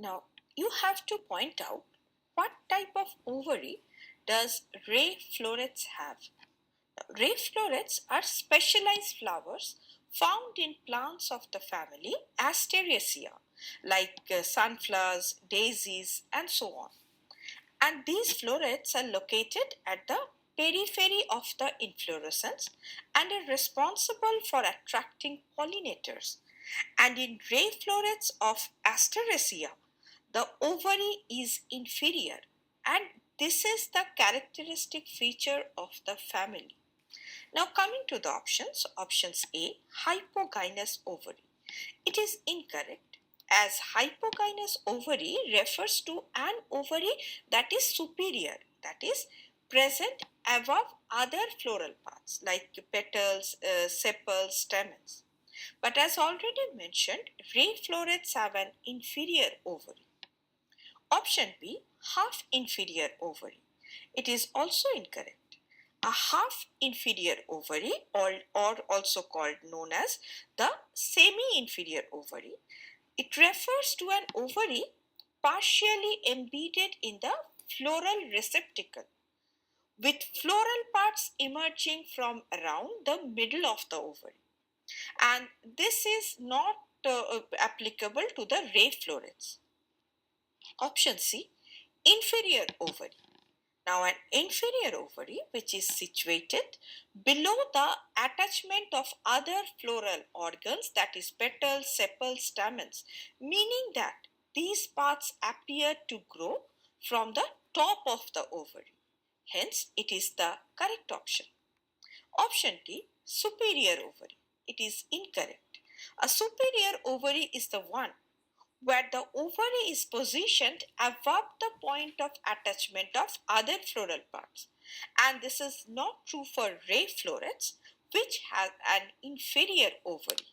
Now, you have to point out what type of ovary does ray florets have. Ray florets are specialized flowers found in plants of the family Asteraceae, like sunflowers, daisies, and so on. And these florets are located at the periphery of the inflorescence and are responsible for attracting pollinators. And in ray florets of Asteraceae, the ovary is inferior, and this is the characteristic feature of the family. Now coming to the options, options A, hypogynous ovary. It is incorrect, as hypogynous ovary refers to an ovary that is superior, that is present above other floral parts like petals, sepals, stamens. But as already mentioned, ray florets have an inferior ovary. Option B, half inferior ovary. It is also incorrect. A half inferior ovary, or also called known as the semi-inferior ovary, it refers to an ovary partially embedded in the floral receptacle, with floral parts emerging from around the middle of the ovary. And this is not applicable to the ray florets. Option C, inferior ovary. Now, an inferior ovary, which is situated below the attachment of other floral organs, that is petals, sepals, stamens, meaning that these parts appear to grow from the top of the ovary. Hence, it is the correct option. Option D, superior ovary. It is incorrect. A superior ovary is the one where the ovary is positioned above the point of attachment of other floral parts. And this is not true for ray florets, which have an inferior ovary.